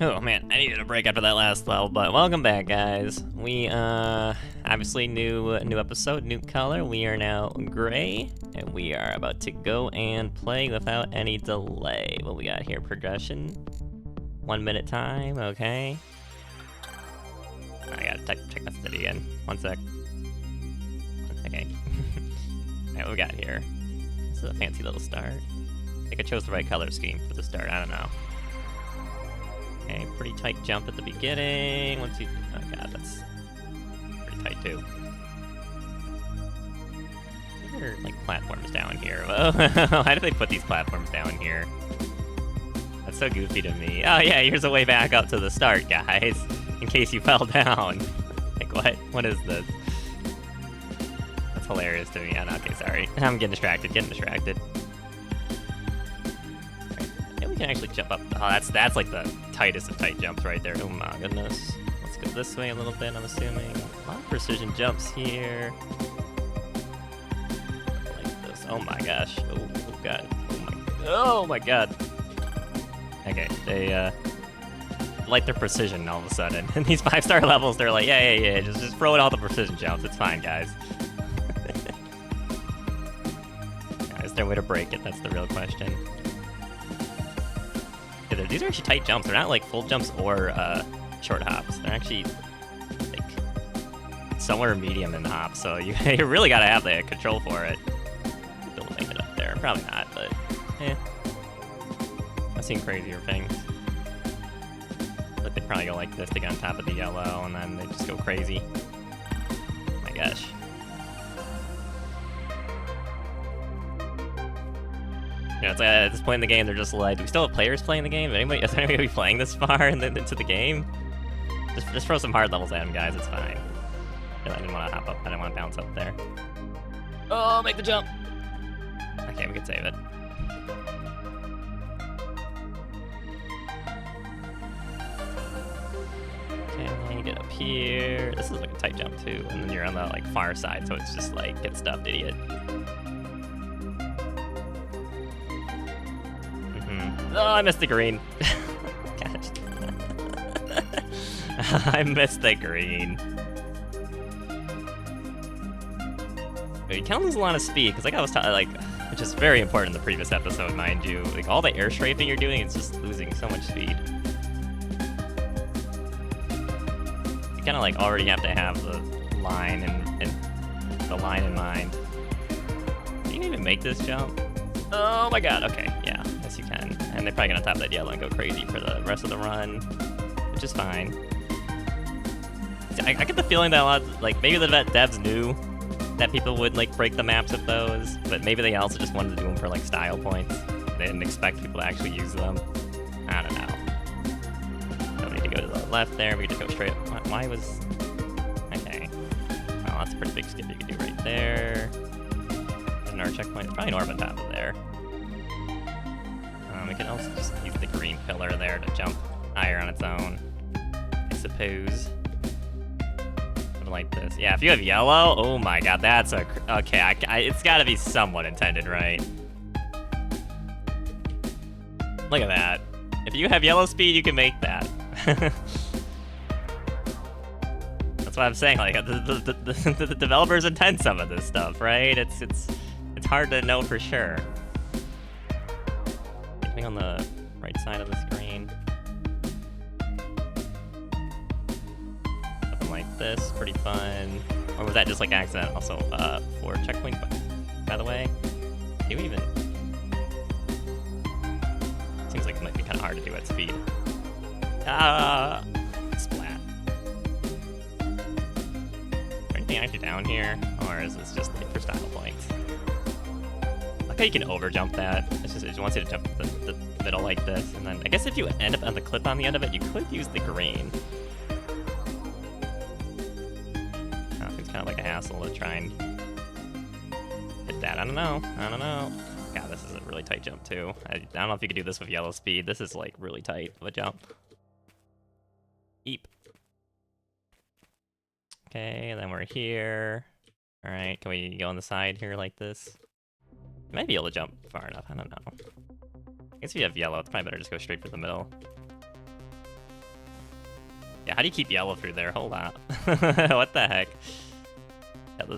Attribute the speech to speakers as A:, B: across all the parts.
A: Oh man, I needed a break after that last level, but welcome back, guys. We, obviously new episode, new color. We are now gray, and we are about to go and play without any delay. What we got here, progression. 1 minute time, okay. I gotta check that study again. 1 sec. Okay. Alright, what we got here? This is a fancy little start. I think I chose the right color scheme for the start, I don't know. Okay, pretty tight jump at the beginning. Oh god, that's pretty tight too. There are like platforms down here. Why do they put these platforms down here? That's so goofy to me. Oh yeah, here's a way back up to the start, guys. In case you fell down. Like what? What is this? That's hilarious to me. Okay, sorry. I'm getting distracted. We can actually jump up. Oh, that's like the tightest of tight jumps right there. Oh my goodness. Let's go this way a little bit, I'm assuming. A lot of precision jumps here. Like this. Oh my gosh. Oh god. Oh my god. Okay, they like their precision all of a sudden. In these 5-star levels, they're like, yeah, just throw in all the precision jumps. It's fine, guys. Is there a way to break it? That's the real question. These are actually tight jumps. They're not like full jumps or short hops. They're actually like somewhere medium in the hop. So you really gotta have the control for it. They'll make it up there. Probably not, but I've seen crazier things. Like they probably go like this to get on top of the yellow, and then they just go crazy. Oh my gosh. You know, it's at this point in the game, they're just like, do we still have players playing the game? Is anybody playing this far and then into the game? Just throw some hard levels at them, guys. It's fine. I didn't want to hop up. I didn't want to bounce up there. Oh, make the jump. Okay, we can save it. Okay, then you get up here. This is like a tight jump too, and then you're on the like far side, so it's just like get stuffed, idiot. Oh, I missed the green. Gosh. I missed the green. But you can't lose a lot of speed, because like I was like, which is very important in the previous episode, mind you. Like all the air strafing you're doing, it's just losing so much speed. You kind of like already have to have the line in mind. Can you even make this jump? Oh my god, okay, yeah, yes you can. And they're probably gonna top that yellow and go crazy for the rest of the run, which is fine. I get the feeling that a lot, like, maybe the devs knew that people would, like, break the maps of those, but maybe they also just wanted to do them for, like, style points. They didn't expect people to actually use them. I don't know. Don't need to go to the left there, we can just go straight up. Why was... Okay. Well, that's a pretty big skip you can do right there. Our checkpoint. There's probably an orb on top of there. We can also just use the green pillar there to jump higher on its own, I suppose. Something like this. Yeah, if you have yellow, oh my god, that's a... Okay, it's gotta be somewhat intended, right? Look at that. If you have yellow speed, you can make that. That's what I'm saying, like, the developers intend some of this stuff, right? It's hard to know for sure. Anything on the right side of the screen? Something like this, pretty fun. Or was that just like accident? Also, for checkpoint, by the way. Do you even... Seems like it might be kind of hard to do at speed. Splat. Is there anything actually down here? Or is this just like for style points? You can overjump that. It just wants you to jump the middle like this, and then I guess if you end up on the clip on the end of it, you could use the green. It's kind of like a hassle to try and hit that. I don't know. God, this is a really tight jump too. I don't know if you could do this with yellow speed. This is like really tight of a jump. Eep. Okay, and then we're here. All right, can we go on the side here like this? You might be able to jump far enough, I don't know. I guess if you have yellow, it's probably better just go straight for the middle. How do you keep yellow through there? Hold on. What the heck? Yeah, the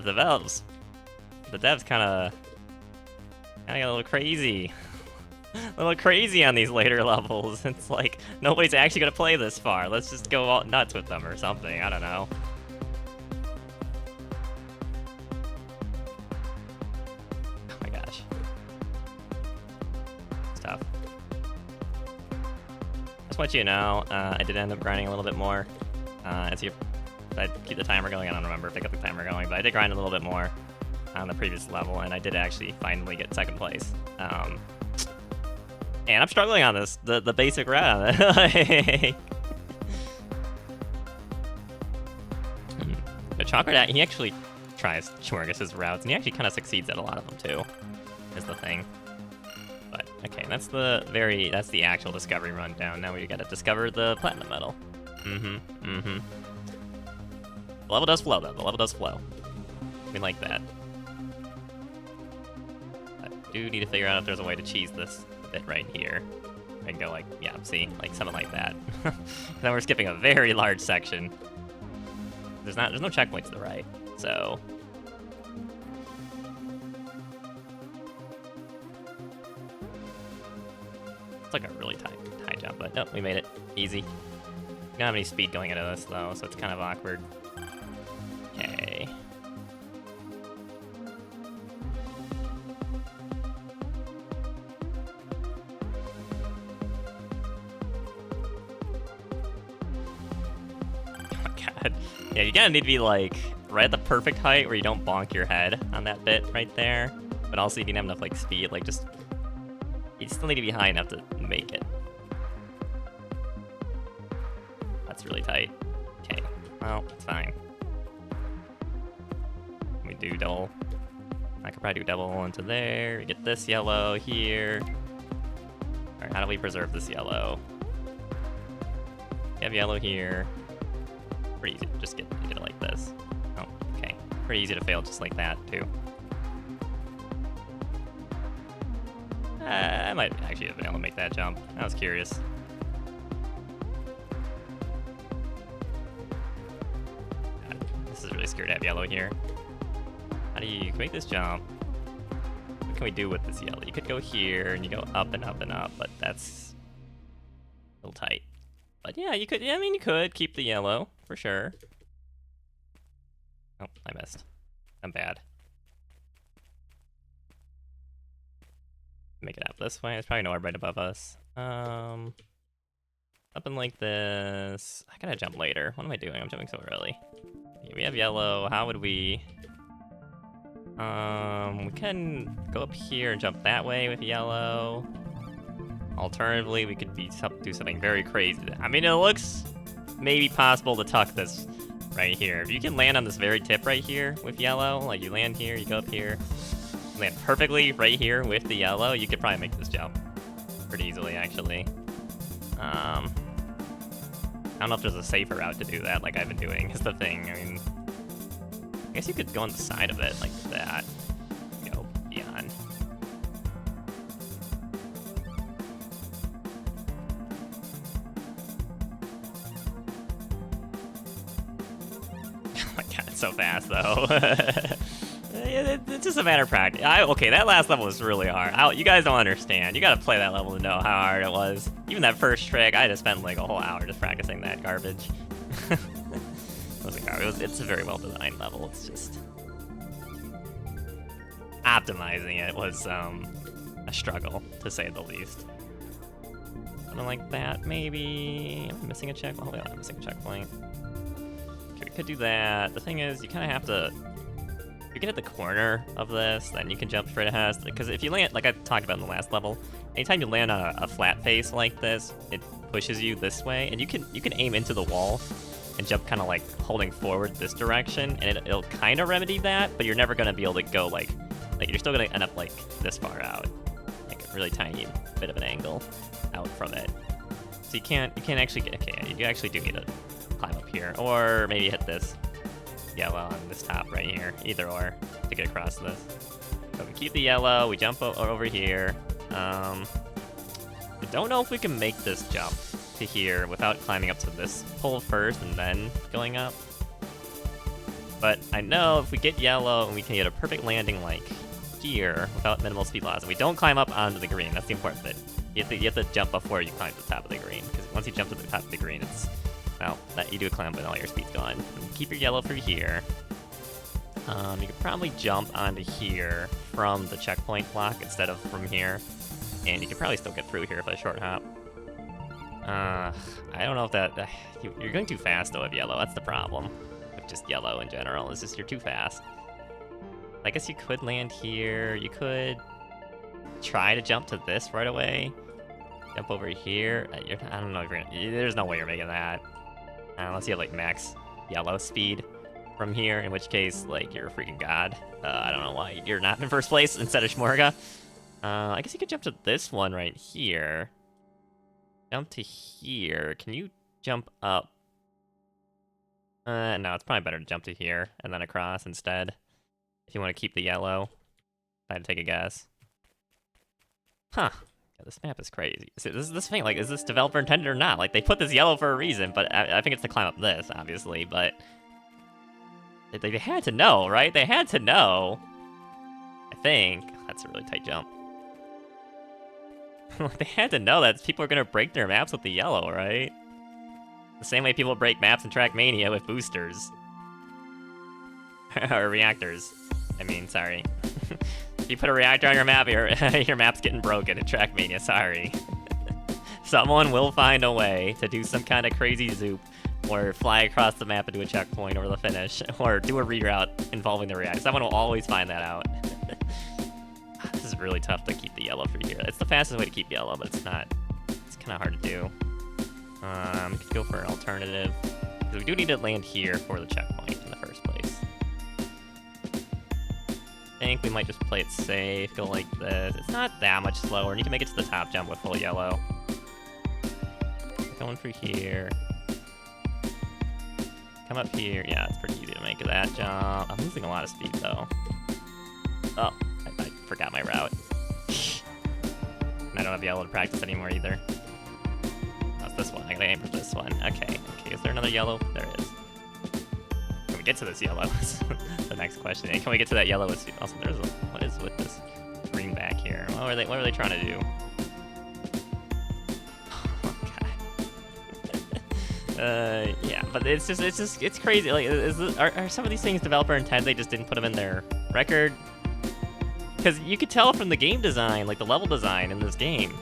A: devs kind of got a little crazy. A little crazy on these later levels. It's like, nobody's actually gonna play this far. Let's just go all nuts with them or something. I don't know. Oh my gosh. It's tough. Just want you to know, I did end up grinding a little bit more. I keep the timer going. I don't remember if I got the timer going, but I did grind a little bit more on the previous level, and I did actually finally get second place. And I'm struggling on this, the basic route on it. The Chocolate, he actually tries Smorg's routes, and he actually kind of succeeds at a lot of them too, is the thing. But, okay, that's the actual discovery rundown. Now we gotta discover the platinum medal. The level does flow, though. The level does flow. We like that. I do need to figure out if there's a way to cheese this bit right here. I can go like, yeah, see? Like something like that. Then we're skipping a very large section. There's no checkpoint to the right, so... It's like a really high jump, but nope, we made it. Easy. We don't have any speed going into this, though, so it's kind of awkward. Okay. Yeah, you gotta need to be like right at the perfect height where you don't bonk your head on that bit right there. But also you didn't have enough like speed, like just you still need to be high enough to make it. That's really tight. Okay, well, it's fine. We do double. I could probably do double into there. We get this yellow here. Alright, how do we preserve this yellow? We have yellow here. Pretty easy, just get it like this. Oh, okay. Pretty easy to fail just like that, too. I might actually have been able to make that jump. I was curious. God, this is really scary to have yellow here. How do you make this jump? What can we do with this yellow? You could go here, and you go up and up and up, but that's a little tight. But yeah, you could, I mean, you could keep the yellow, for sure. Oh, I missed. I'm bad. Make it up this way. There's probably no orb right above us. Something like this. I gotta jump later. What am I doing? I'm jumping so early. Okay, we have yellow. How would we... we can go up here and jump that way with yellow. Alternatively, we could do something very crazy. I mean, it looks maybe possible to tuck this right here. If you can land on this very tip right here with yellow, like you land here, you go up here, land perfectly right here with the yellow, you could probably make this jump pretty easily, actually. I don't know if there's a safer route to do that, like I've been doing, is the thing. I mean, I guess you could go on the side of it like that, go beyond. So fast though. It's just a matter of practice. Okay, that last level was really hard. You guys don't understand. You gotta play that level to know how hard it was. Even that first trick, I just spent like a whole hour just practicing that garbage. It wasn't garbage. It's a very well designed level. It's just optimizing it was a struggle, to say the least. Something like that, maybe. Am I missing a check? Oh, yeah, I'm missing a checkpoint. We could do that. The thing is, you kind of have to... If you get at the corner of this, then you can jump straight ahead. Because if you land, like I talked about in the last level, anytime you land on a flat face like this, it pushes you this way, and you can aim into the wall and jump kind of like holding forward this direction, and it'll kind of remedy that, but you're never going to be able to go like you're still going to end up like this far out, like a really tiny bit of an angle out from it. So you can't actually get, okay, you actually do need to climb up here, or maybe hit this yellow on this top right here, either or, to get across this. So we keep the yellow, we jump over here. I don't know if we can make this jump, to to here without climbing up to this pole first and then going up. But I know if we get yellow and we can get a perfect landing like here without minimal speed loss, and we don't climb up onto the green, that's the important bit. You have to jump before you climb to the top of the green, because once you jump to the top of the green, it's, well, that you do a climb and all your speed's gone. And keep your yellow for here. You could probably jump onto here from the checkpoint block instead of from here, and you could probably still get through here with a short hop. I don't know if that... you're going too fast, though, with yellow. That's the problem. With just yellow in general. It's just you're too fast. I guess you could land here. You could try to jump to this right away. Jump over here. I don't know if you're gonna... There's no way you're making that. Unless you have, like, max yellow speed from here, in which case, like, you're a freaking god. I don't know why you're not in first place instead of Smorga. I guess you could jump to this one right here. Jump to here. Can you jump up? No, it's probably better to jump to here and then across instead. If you want to keep the yellow. If I had to take a guess. Huh. Yeah, this map is crazy. This thing, like, is this developer intended or not? Like, they put this yellow for a reason, but I think it's to climb up this, obviously, but... They had to know, right? They had to know. I think. That's a really tight jump. They had to know that people are going to break their maps with the yellow, right? The same way people break maps in Trackmania with boosters. Or reactors. I mean, sorry. If you put a reactor on your map, your map's getting broken in Trackmania, sorry. Someone will find a way to do some kind of crazy zoop, or fly across the map and do a checkpoint over the finish, or do a reroute involving the reactor. Someone will always find that out. This is really tough to keep the yellow for here. It's the fastest way to keep yellow, but it's not. It's kind of hard to do. We could go for an alternative. Because we do need to land here for the checkpoint in the first place. I think we might just play it safe, go like this. It's not that much slower, and you can make it to the top jump with full yellow. Going through here. Come up here. Yeah, it's pretty easy to make that jump. I'm losing a lot of speed, though. Oh, I forgot my route. And I don't have yellow to practice anymore, either. That's this one. I gotta aim for this one. Okay. Okay, is there another yellow? There is. Can we get to this yellow? The next question. And can we get to that yellow? Also, there's a... What is with this green back here? What are they trying to do? Yeah, but it's crazy. Like, are some of these things developer intent? They just didn't put them in their record? Because you could tell from the game design, like the level design in this game.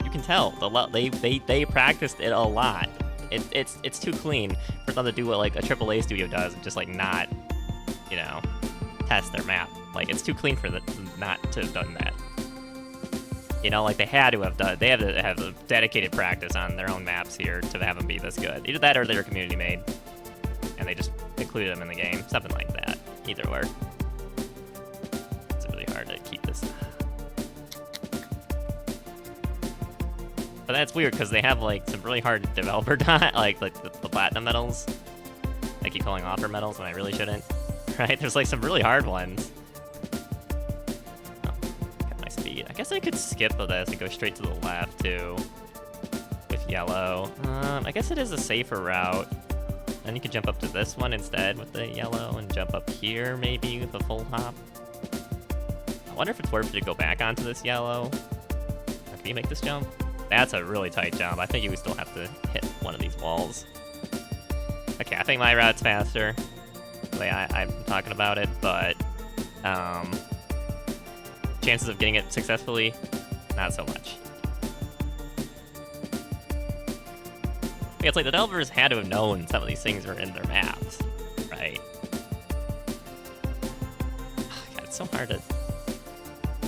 A: You can tell they practiced it a lot. It's too clean for them to do what like a AAA studio does and just like not, you know, test their map. Like it's too clean for them not to have done that. You know, like they had to have a dedicated practice on their own maps here to have them be this good. Either that or they were community made, and they just included them in the game. Something like that. Either or. It's really hard to keep this. But that's weird because they have like some really hard developer like the platinum medals. I keep calling offer medals when I really shouldn't. Right? There's like some really hard ones. I guess I could skip this and go straight to the left, too, with yellow. I guess it is a safer route. Then you could jump up to this one instead with the yellow and jump up here, maybe, with a full hop. I wonder if it's worth it to go back onto this yellow. Can you make this jump? That's a really tight jump. I think you would still have to hit one of these walls. Okay, I think my route's faster. The way I'm talking about it, but... chances of getting it successfully, not so much. Yeah, it's like the developers had to have known some of these things were in their maps, right? God, it's so hard to...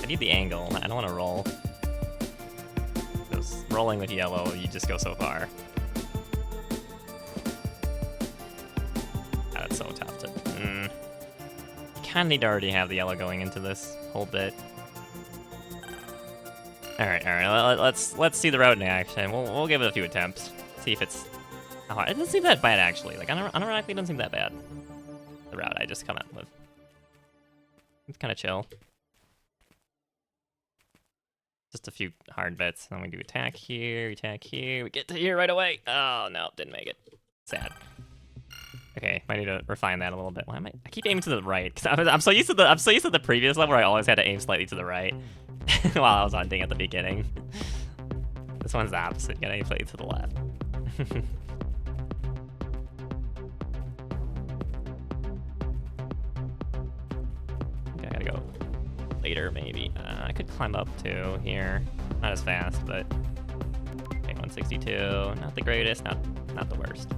A: I need the angle. I don't want to roll. Because rolling with yellow, you just go so far. God, it's so tough to... You kind of need to already have the yellow going into this whole bit. All right. Let's see the route in action. We'll give it a few attempts. See if it's. Oh, it doesn't seem that bad actually. Like unironically, it doesn't seem that bad. The route I just come out with. It's kind of chill. Just a few hard bits. Then we do attack here, we get to here right away. Oh no, didn't make it. Sad. Okay, might need to refine that a little bit. Why am I keep aiming to the right? Cause I'm so used to the previous level where I always had to aim slightly to the right while I was hunting at the beginning. This one's the opposite. You gotta aim slightly to the left. Okay, I gotta go later maybe. I could climb up too here. Not as fast, but okay, 162. Not the greatest, not the worst.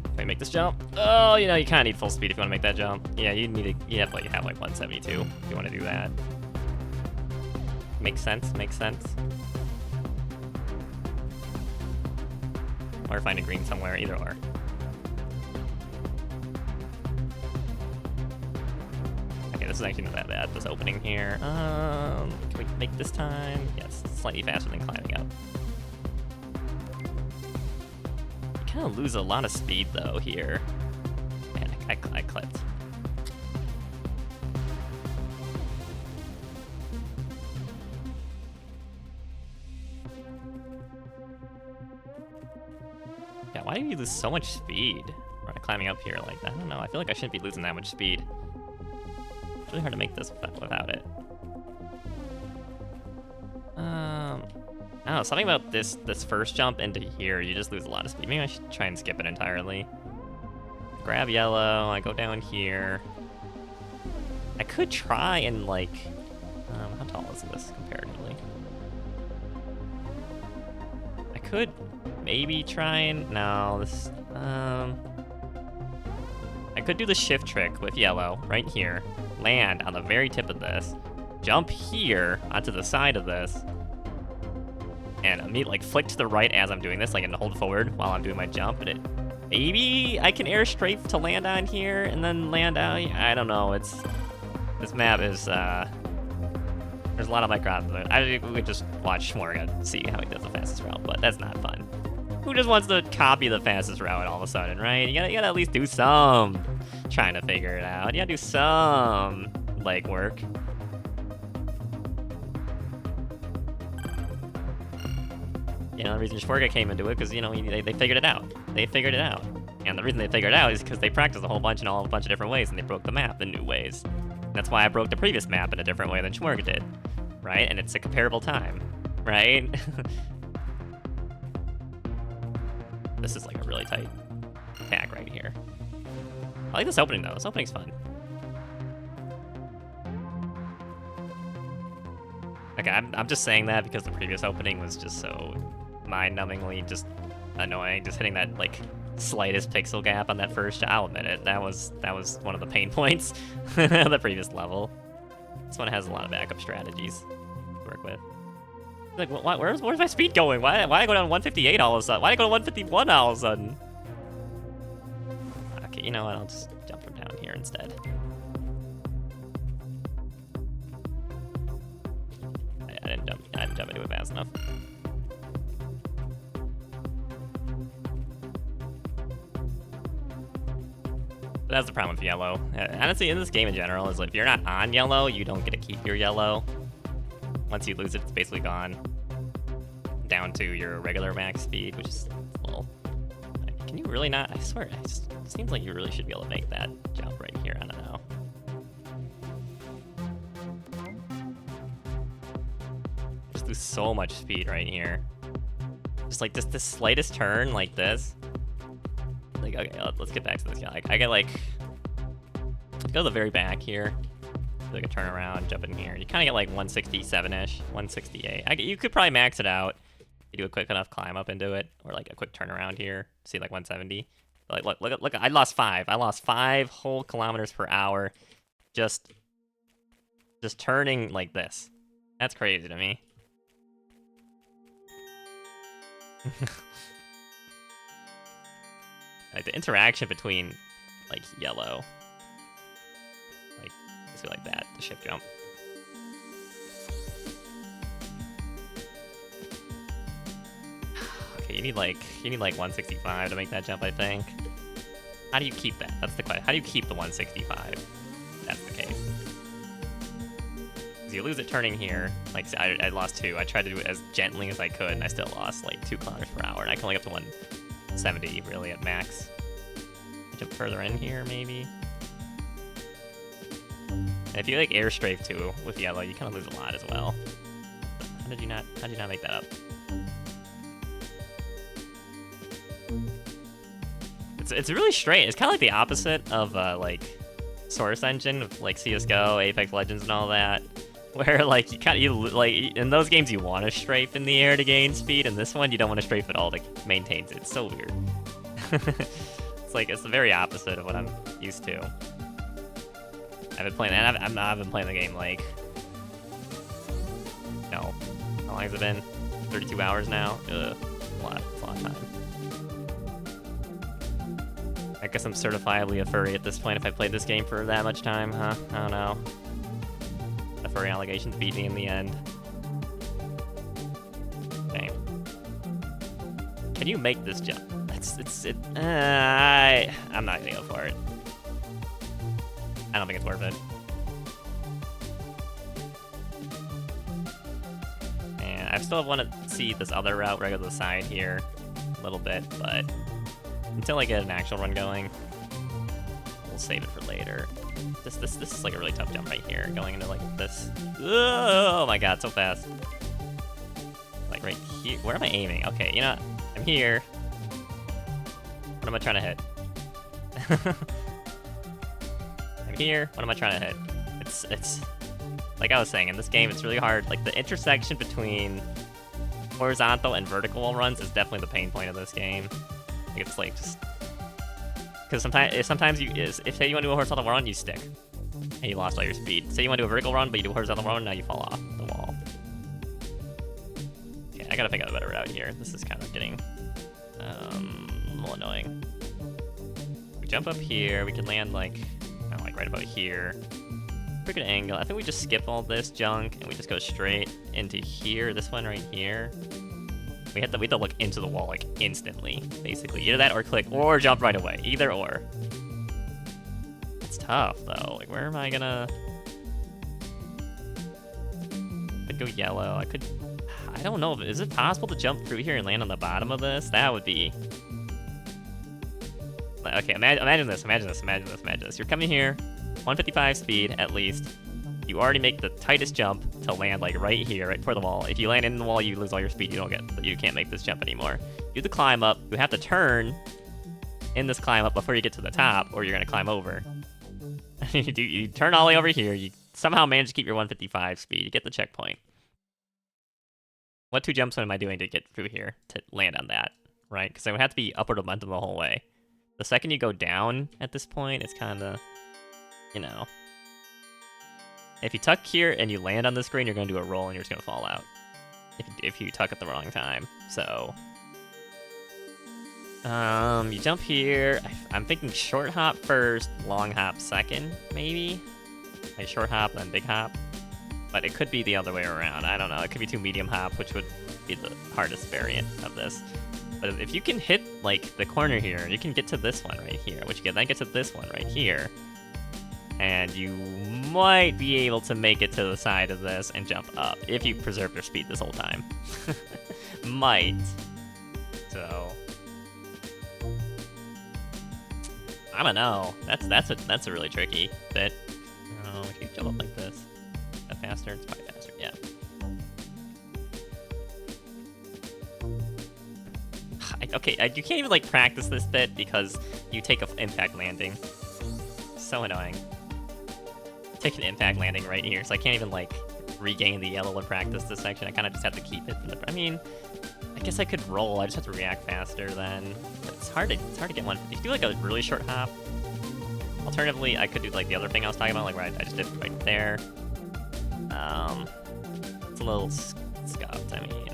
A: Can we make this jump? Oh, you know, you kind of need full speed if you want to make that jump. Yeah, you have like 172 if you want to do that. Makes sense, makes sense. Or find a green somewhere, either or. Okay, this is actually not that bad, this opening here. Can we make this time? Yes, slightly faster than climbing up. You kind of lose a lot of speed though here. Man, I clipped. Yeah, why do you lose so much speed when climbing up here like that? I don't know, I feel like I shouldn't be losing that much speed. It's really hard to make this without it. I don't know, something about this first jump into here, you just lose a lot of speed. Maybe I should try and skip it entirely. Grab yellow, I go down here. I could try and like, how tall is this comparatively? I could maybe try and, no, this, I could do the shift trick with yellow right here, land on the very tip of this, jump here onto the side of this, and like flick to the right as I'm doing this, like, and hold forward while I'm doing my jump, and maybe I can air strafe to land on here and then land out. I don't know. This map is there's a lot of microns. We could just watch Smorg and see how he does the fastest route, but that's not fun. Who just wants to copy the fastest route all of a sudden, right? You gotta at least do some trying to figure it out. You gotta do some legwork. You know, the reason Smorg came into it because, you know, they figured it out. They figured it out. And the reason they figured it out is because they practiced a whole bunch in a bunch of different ways, and they broke the map in new ways. And that's why I broke the previous map in a different way than Smorg did, right? And it's a comparable time, right? This is like a really tight attack right here. I like this opening though. This opening's fun. Okay, I'm just saying that because the previous opening was just so mind-numbingly just annoying. Just hitting that like slightest pixel gap on that first shot. I'll admit it. That was one of the pain points of the previous level. This one has a lot of backup strategies to work with. Like, where's my speed going? Why I go down 158 all of a sudden? Why did I go to 151 all of a sudden? Okay, you know what? I'll just jump from down here instead. I didn't jump into it fast enough. But that's the problem with yellow. Honestly, in this game in general, is like if you're not on yellow, you don't get to keep your yellow. Once you lose it, it's basically gone. Down to your regular max speed, which is a little... Can you really not? I swear, it seems like you really should be able to make that jump right here. I don't know. Just lose so much speed right here. Just like this slightest turn like this. Like, okay, let's get back to this guy. Like, I get like... Go to the very back here. Like a turnaround, jump in here. You kind of get like 167-ish, 168. You could probably max it out. You do a quick enough climb up into it, or like a quick turnaround here. See like 170. Like look! I lost 5. I lost 5 whole kilometers per hour, just turning like this. That's crazy to me. Like the interaction between like yellow. Like that, the shift jump. Okay, you need like 165 to make that jump, I think. How do you keep that? That's the question. How do you keep the 165? That's the case. Because you lose it turning here. Like, I lost 2. I tried to do it as gently as I could, and I still lost, like, 2 kilometers per hour. And I can only get up to 170, really, at max. Jump further in here, maybe. And if you, like, air strafe, too, with yellow, you kind of lose a lot as well. How did you not make that up? It's really strange. It's kind of like the opposite of, like, Source Engine, of, like, CSGO, Apex Legends, and all that. Where, like, like, in those games you want to strafe in the air to gain speed, and this one you don't want to strafe at all to maintain it. It's so weird. It's like, it's the very opposite of what I'm used to. I've been playing, and I've been playing the game, like, no, how long has it been? 32 hours now? Ugh, it's a lot of time. I guess I'm certifiably a furry at this point if I played this game for that much time, huh? I don't know. The furry allegations beat me in the end. Okay. Can you make this jump? I'm not gonna go for it. I don't think it's worth it. And I still want to see this other route where I go to the side here a little bit, but until I get an actual run going, we'll save it for later. This is like a really tough jump right here, going into like this. Oh my god, so fast. Like right here. Where am I aiming? Okay, you know, I'm here. What am I trying to hit? I'm here. What am I trying to hit? It's like I was saying, in this game, it's really hard. Like the intersection between horizontal and vertical wall runs is definitely the pain point of this game. Like it's like just because sometimes if say you want to do a horizontal run, you stick and you lost all your speed. Say you want to do a vertical run, but you do a horizontal run, now you fall off the wall. Okay, I gotta think of a better route here. This is kind of getting a little annoying. We jump up here. We can land like right about here. Pretty good angle. I think we just skip all this junk and we just go straight into here. This one right here. We have to look into the wall like instantly, basically. Either that or click or jump right away. Either or. It's tough though. Like where am I gonna? I'd go yellow. I don't know. Is it possible to jump through here and land on the bottom of this? That would be. Okay, imagine this. You're coming here, 155 speed at least. You already make the tightest jump to land like right here, right before the wall. If you land in the wall, you lose all your speed. You can't make this jump anymore. You do the climb up. You have to turn in this climb up before you get to the top, or you're gonna climb over. You turn all the way over here. You somehow manage to keep your 155 speed. You get the checkpoint. What 2 jumps am I doing to get through here to land on that, right? Because I would have to be upward momentum the whole way. The second you go down at this point, it's kind of, you know. If you tuck here and you land on the screen, you're going to do a roll and you're just going to fall out. If you tuck at the wrong time. So, you jump here. I'm thinking short hop first, long hop second, maybe? Like short hop, then big hop. But it could be the other way around. I don't know. It could be 2 medium hop, which would be the hardest variant of this. But if you can hit, like, the corner here, you can get to this one right here, which you can then get to this one right here. And you might be able to make it to the side of this and jump up, if you preserve your speed this whole time. Might. So... I don't know. That's a really tricky bit. Oh, if you jump up like this. Is that faster? It's probably faster, yeah. Okay, you can't even, like, practice this bit because you take an impact landing. So annoying. Take an impact landing right here, so I can't even, like, regain the yellow and practice this section. I kind of just have to keep it. I mean, I guess I could roll. I just have to react faster then. But it's hard to get one. If you do, like, a really short hop, alternatively, I could do, like, the other thing I was talking about, like, where I just did it right there. It's a little scuffed, I mean.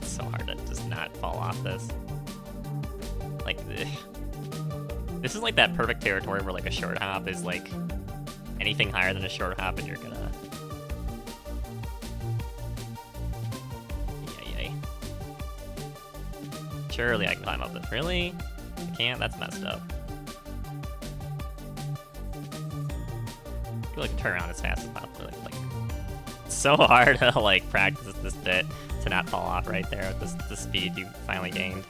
A: So hard to just not fall off this. Like, this is like that perfect territory where like a short hop is like anything higher than a short hop and you're gonna... Yay. Surely I can climb up this. Really? I can't? That's messed up. feel like turn around as fast as possible. Like it's so hard to like practice this bit to not fall off right there with the speed you finally gained.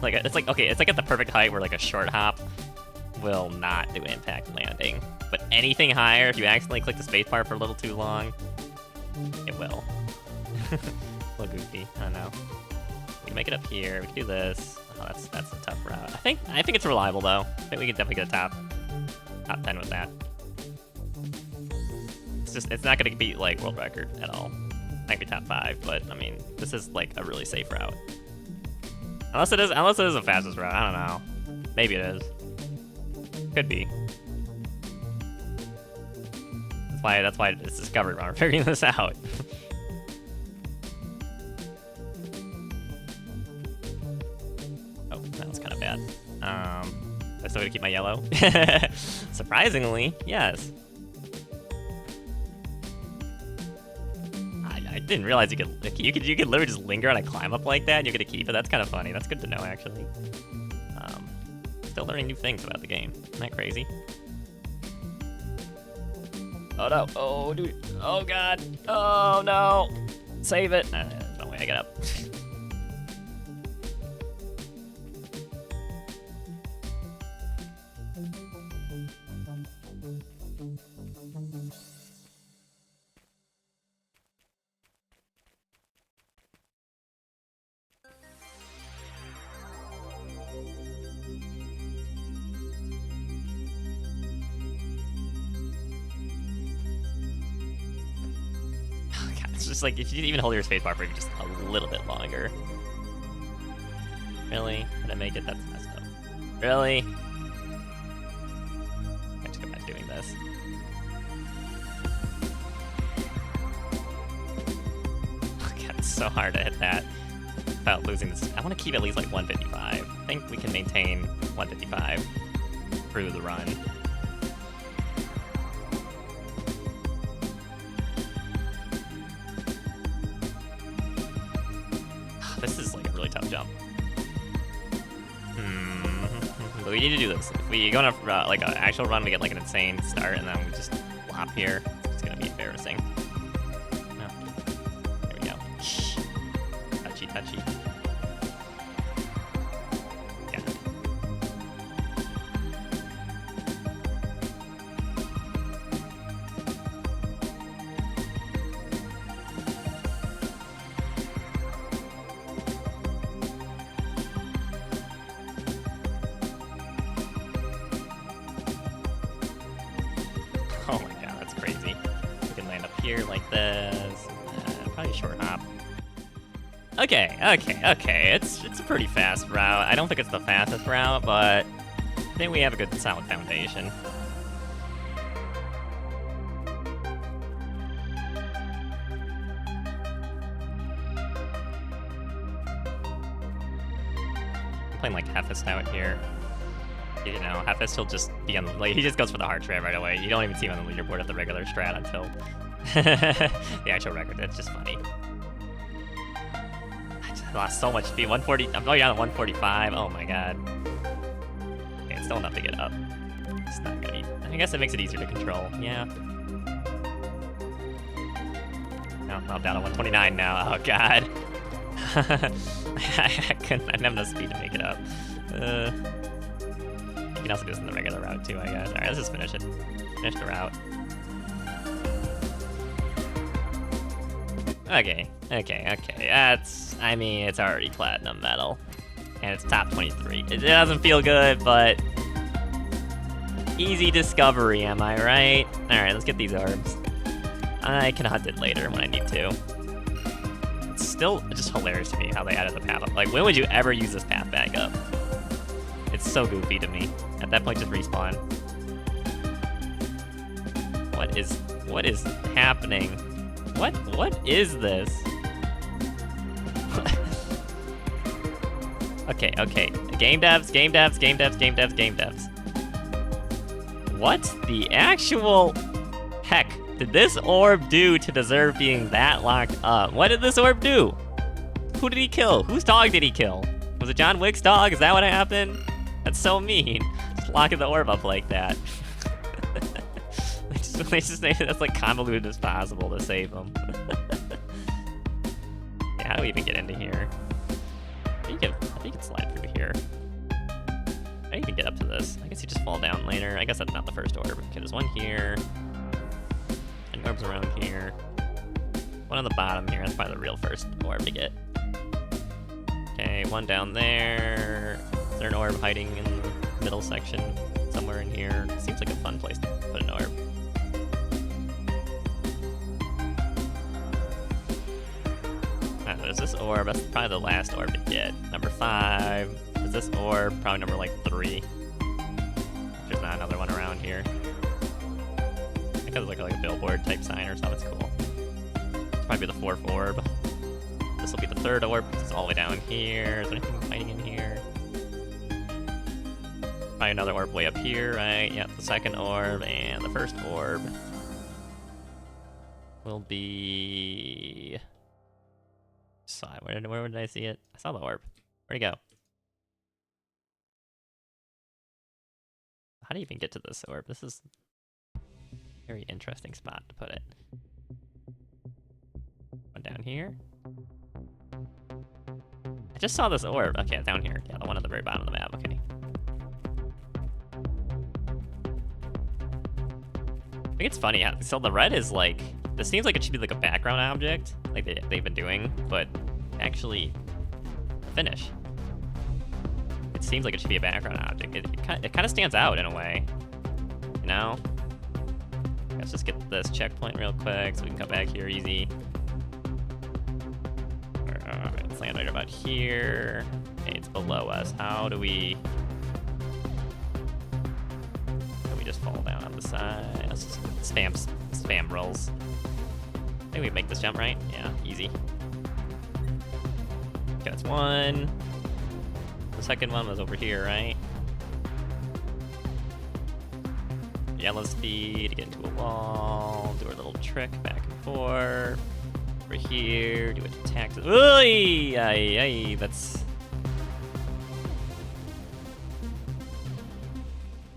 A: Like it's like okay, it's like at the perfect height where like a short hop will not do impact landing, but anything higher, if you accidentally click the spacebar for a little too long, it will. A little goofy. I don't know. We can make it up here. We can do this. Oh, that's a tough route. I think it's reliable though. I think we can definitely get a top 10 with that. It's not gonna beat like world record at all. Might be top 5, but I mean this is like a really safe route. Unless it is the fastest route. I don't know. Maybe it is. Could be. That's why it's discovery run. We're figuring this out. Oh, that was kind of bad. I'm still gonna keep my yellow. Surprisingly, yes. I didn't realize you could literally just linger on a climb up like that and you're gonna keep it. That's kind of funny. That's good to know actually. Still learning new things about the game. Isn't that crazy? Oh no! Oh dude! Oh god! Oh no! Save it! No way I get up. It's just like, if you even hold your spacebar for just a little bit longer. Really? Did I make it? That's messed up. Really? I just go back to doing this. Oh god, it's so hard to hit that without losing this. I want to keep at least like 155. I think we can maintain 155 through the run. This is like a really tough jump. But we need to do this. If we go on a, like an actual run, we get like an insane start, and then we just flop here. It's gonna be embarrassing. No. There we go. Touchy, touchy. Yeah. Oh my god, that's crazy. We can land up here like this. Probably short hop. Okay. It's a pretty fast route. I don't think it's the fastest route, but I think we have a good solid foundation. I'm playing like Hefist out here. You know, Hefist, he'll just be on the, like, he just goes for the hard strat right away. You don't even see him on the leaderboard at the regular strat until the actual record. It's just funny. I just lost so much speed. 140, I'm going down to 145. Oh my god. Okay, it's still enough to get up. It's not gonna be, I guess it makes it easier to control. Yeah. No, I'm down to 129 now. Oh god. I didn't have enough speed to make it up. You can also do this in the regular route too, I guess. Alright, let's just finish it. Finish the route. Okay. That's, I mean, it's already platinum medal. And it's top 23. It doesn't feel good, but easy discovery, am I right? Alright, let's get these orbs. I can hunt it later when I need to. It's still just hilarious to me how they added the path up. Like, when would you ever use this path back up? It's so goofy to me. At that point, just respawn. What is happening? What is this? Okay. Game devs. What the actual heck did this orb do to deserve being that locked up? What did this orb do? Who did he kill? Whose dog did he kill? Was it John Wick's dog? Is that what happened? That's so mean. Just locking the orb up like that. they just made it as like convoluted as possible to save them. Yeah, how do we even get into here? I think you can slide through here. How do you even get up to this? I guess you just fall down later. I guess that's not the first orb. Okay, there's one here. And orbs around here. One on the bottom here. That's probably the real first orb to get. Okay, one down there. Is there an orb hiding in the middle section? Somewhere in here. Seems like a fun place to put an orb. Alright, there's this orb. That's probably the last orb to get. Number 5. Is this orb? Probably number like 3. There's not another one around here. I think it's like a billboard type sign or something. It's cool. It's probably the 4th orb. This will be the 3rd orb because it's all the way down here. Is there anything hiding in here? Probably another orb way up here, right? Yep, the 2nd orb and the 1st orb will be... Where did I see it? I saw the orb. Where'd it go? How do you even get to this orb? This is a very interesting spot to put it. One down here. I just saw this orb. Okay, down here. Yeah, the one at the very bottom of the map. Okay. I think it's funny. So the red is like... This seems like it should be like a background object, like they've been doing, but actually, finish. It seems like it should be a background object. It kind of stands out in a way, you know? Let's just get this checkpoint real quick so we can come back here easy. Let's land right about here. Okay, it's below us. How do we just fall down on the side? Let's just spam rolls. I think we make this jump, right? Yeah, easy. Okay, that's one. The 2nd one was over here, right? Yellow speed to get into a wall. Do our little trick back and forth. Over here, do an attack. Oy! That's...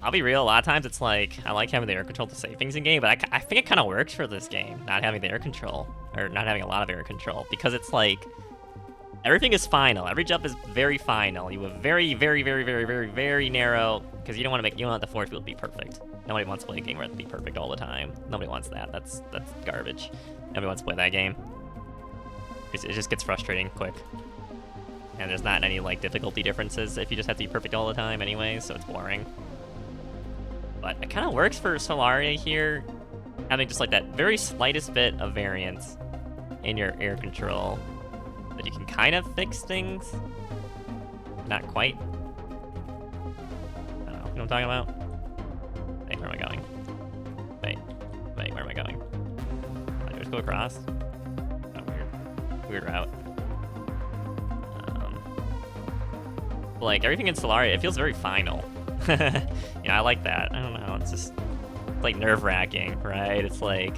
A: I'll be real, a lot of times it's like, I like having the air control to save things in game, but I think it kind of works for this game, not having the air control, or not having a lot of air control, because it's like, everything is final. Every jump is very final. You have very, very, very, very, very, very narrow, because you don't want the force field to be perfect. Nobody wants to play a game where it has to be perfect all the time. Nobody wants that. That's garbage. Nobody wants to play that game. It just gets frustrating quick. And there's not any like difficulty differences if you just have to be perfect all the time anyway, so it's boring. But it kind of works for Celaria here, having just like that very slightest bit of variance in your air control, that you can kind of fix things. Not quite. I don't know. You know what I'm talking about? Wait, where am I going? Wait, where am I going? I just go across? Oh, weird route. Like everything in Celaria, it feels very final. Yeah, I like that. I don't know, it's like nerve-wracking, right? It's like,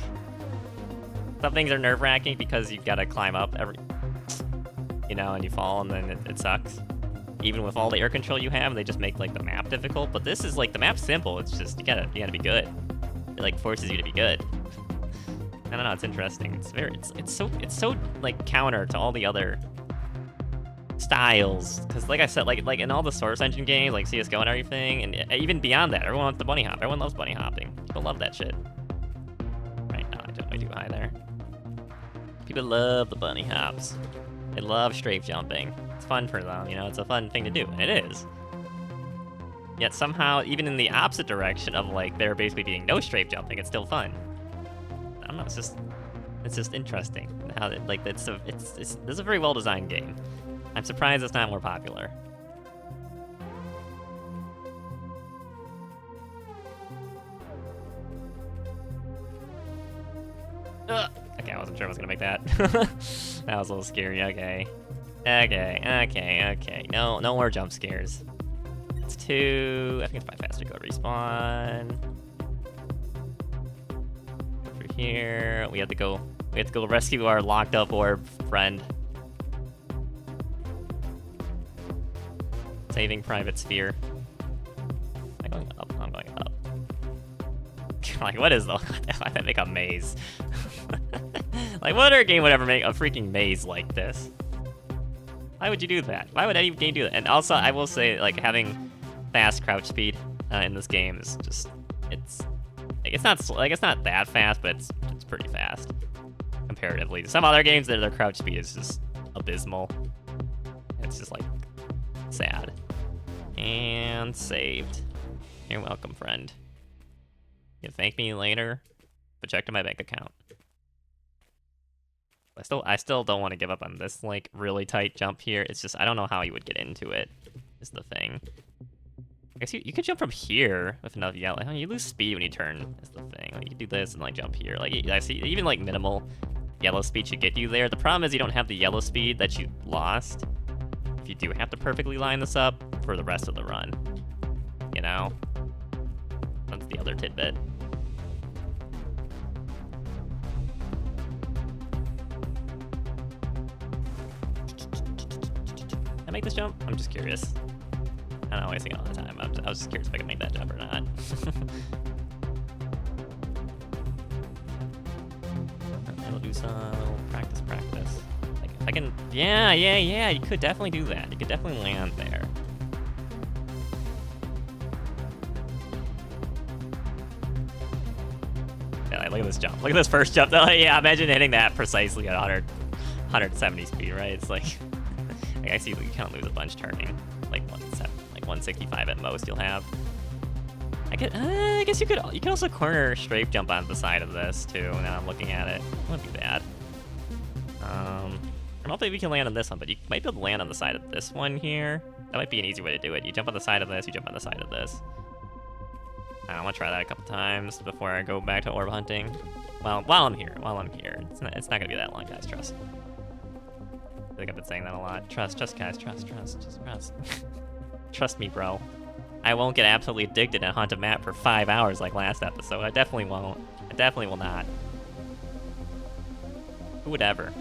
A: some things are nerve-wracking because you've got to climb up and you fall and then it sucks. Even with all the air control you have, they just make like the map difficult, but this is like, the map's simple, it's just, you gotta be good. It like forces you to be good. I don't know, it's interesting. It's so like counter to all the other styles, because like I said, like in all the Source Engine games, like CSGO and everything, and even beyond that, everyone wants the bunny hop. Everyone loves bunny hopping. People love that shit. Right, no, I jumped way too high there. People love the bunny hops. They love strafe jumping. It's fun for them, it's a fun thing to do, and it is. Yet somehow, even in the opposite direction of like there basically being no strafe jumping, it's still fun. I don't know, it's just interesting how this is a very well designed game. I'm surprised it's not more popular. Okay, I wasn't sure I was gonna make that. That was a little scary. Okay. No more jump scares. It's 2. I think it's probably faster to go respawn. Over here, we have to go rescue our locked up orb friend. Saving Private Sphere. going up? I'm going up. Like, what is the... Why did that make a maze? Like, what other game would ever make a freaking maze like this? Why would you do that? Why would any game do that? And also, I will say, like, having fast crouch speed in this game is just... It's not that fast, but it's pretty fast. Comparatively. Some other games, their crouch speed is just abysmal. It's just, like, sad. And saved. You're welcome, friend. You can thank me later, but check to my bank account. I still don't want to give up on this, like, really tight jump here. It's just, I don't know how you would get into it, is the thing. I guess you could jump from here with enough yellow. I mean, you lose speed when you turn, is the thing. Like, you do this and, like, jump here. Like, I see, even, like, minimal yellow speed should get you there. The problem is you don't have the yellow speed that you lost. If you do have to perfectly line this up for the rest of the run. You know? That's the other tidbit. Can I make this jump? I'm just curious. I'm not wasting all the time. I was just curious if I could make that jump or not. I'll do some practice. Like, if I can... Yeah, you could definitely do that. You could definitely land there. Yeah, like, look at this jump. Look at this first jump. Though. Yeah, imagine hitting that precisely at 170 speed, right? It's like... I see you kind of lose a bunch turning. Like 165 at most you'll have. I guess you could also corner strafe jump onto the side of this too. Now I'm looking at it. It wouldn't be bad. I don't think we can land on this one, but you might be able to land on the side of this one here. That might be an easy way to do it. You jump on the side of this, you jump on the side of this. I want to try that a couple times before I go back to orb hunting. Well, while I'm here. It's not gonna be that long, guys. Trust. I think I've been saying that a lot. Trust, guys. Trust. Just trust. Trust me, bro. I won't get absolutely addicted and hunt a map for 5 hours like last episode. I definitely won't. I definitely will not. Who would ever?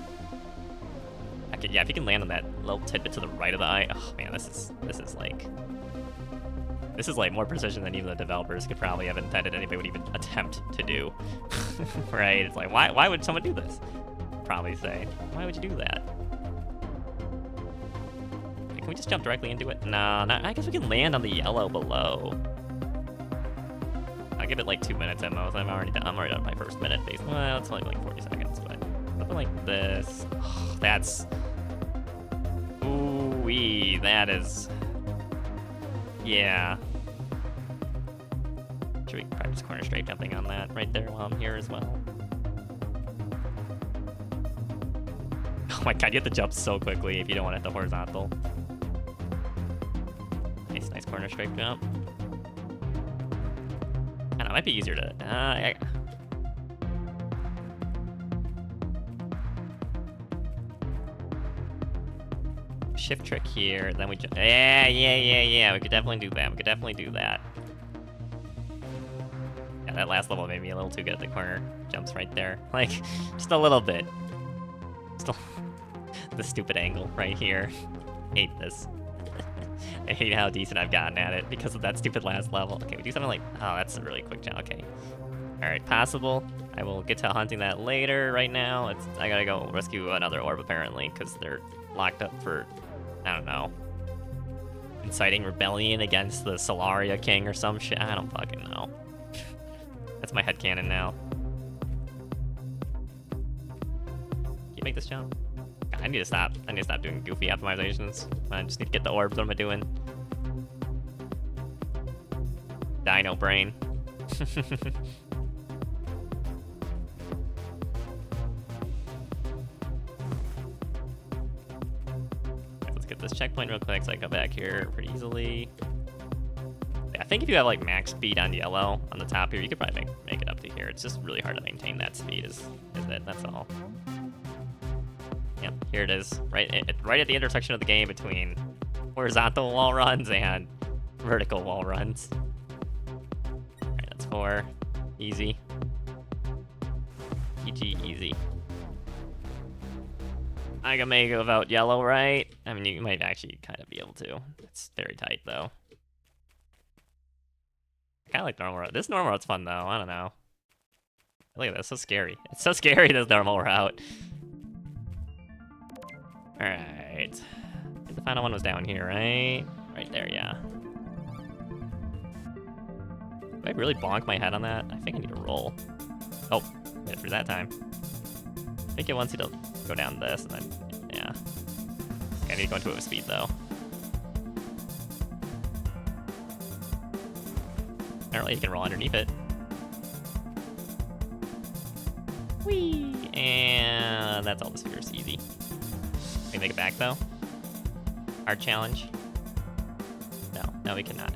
A: Yeah, if you can land on that little tidbit to the right of the eye. Oh man, this is like more precision than even the developers could probably have intended anybody would even attempt to do. Right? It's like, why would someone do this? Probably say, why would you do that? Can we just jump directly into it? No, I guess we can land on the yellow below. I'll give it like 2 minutes at most. I'm already done my first minute. Well, it's only like 40 seconds, but something like this. Oh, that's... Ooh-wee, that is... Yeah. Should we practice corner straight jumping on that right there while I'm here as well? Oh my god, you have to jump so quickly if you don't want to hit the horizontal. Nice corner straight jump. I don't know, it might be easier to... Shift trick here, then we jump. Yeah. We could definitely do that. Yeah, that last level made me a little too good at the corner jumps right there. Like, just a little bit. Still, the stupid angle right here. Hate this. I hate how decent I've gotten at it because of that stupid last level. Okay, we do something like... Oh, that's a really quick jump. Okay. Alright, possible. I will get to hunting that later. Right now, I gotta go rescue another orb, apparently, because they're locked up for... I don't know. Inciting rebellion against the Celaria king or some shit. I don't fucking know. That's my headcanon now. Can you make this jump? I need to stop. I need to stop doing goofy optimizations. I just need to get the orbs. What am I doing? Dino brain. Let's get this checkpoint real quick so I can go back here pretty easily. I think if you have like max speed on yellow on the top here, you could probably make it up to here. It's just really hard to maintain that speed, is it? That's all. Yep, here it is. Right at the intersection of the game between horizontal wall runs and vertical wall runs. Alright, that's 4. Easy. Easy. I can make it without yellow, right? I mean, you might actually kind of be able to. It's very tight, though. Kinda like normal route. This normal route's fun though, I don't know. Look at this, so scary. It's so scary, this normal route. Alright. The final one was down here, right? Right there, yeah. Did I really bonk my head on that? I think I need to roll. Oh, made it through that time. I think it wants you to go down this, and then, yeah. Okay, I need to go into it with speed, though. Apparently you can roll underneath it. Whee! And that's all the spheres, easy. Can we make it back, though? Hard challenge? No, we cannot.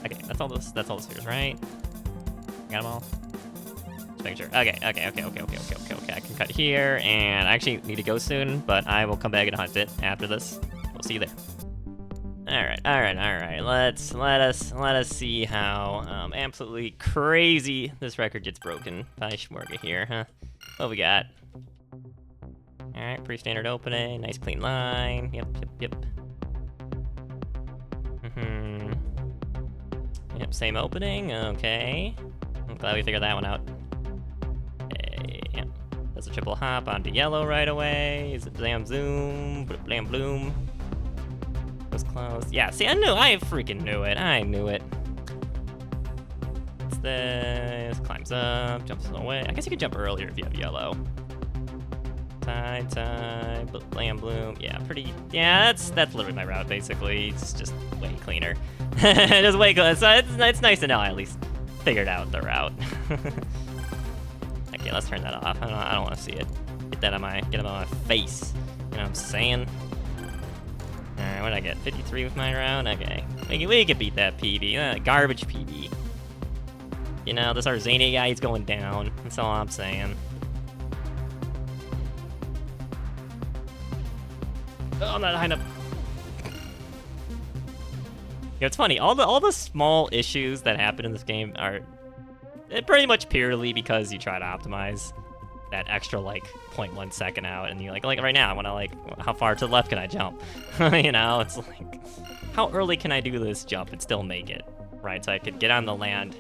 A: Okay, that's all the spheres, right? Got them all? Just making sure. Okay. I can cut here, and I actually need to go soon, but I will come back and hunt it after this. We'll see you there. Alright. Let us see how absolutely crazy this record gets broken by Smorg here, huh? What we got? Alright, pretty standard opening, nice clean line. Yep. Yep, same opening, okay. I'm glad we figured that one out. Okay, yep. Does a triple hop onto yellow right away. Is it blam zoom, blam bloom. Was close. Yeah, see, I freaking knew it. I knew it. What's this? Climbs up, jumps away. I guess you could jump earlier if you have yellow. Tie, blam bloom. Yeah, pretty. Yeah, that's literally my route basically. It's just way cleaner. Just way cleaner. So it's nice to know I at least figured out the route. Okay, let's turn that off. I don't want to see it. Get it on my face. You know what I'm saying? Alright, what did I get? 53 with my route? Okay. We could beat that PB. Garbage PB. You know, this Rzaney guy, he's going down. That's all I'm saying. Oh, I'm not high enough. You know, it's funny. All the small issues that happen in this game are pretty much purely because you try to optimize that extra, like, 0.1 second out, and you like right now, I want to, like, how far to the left can I jump? You know, it's like, how early can I do this jump and still make it, right? So I could get on the land,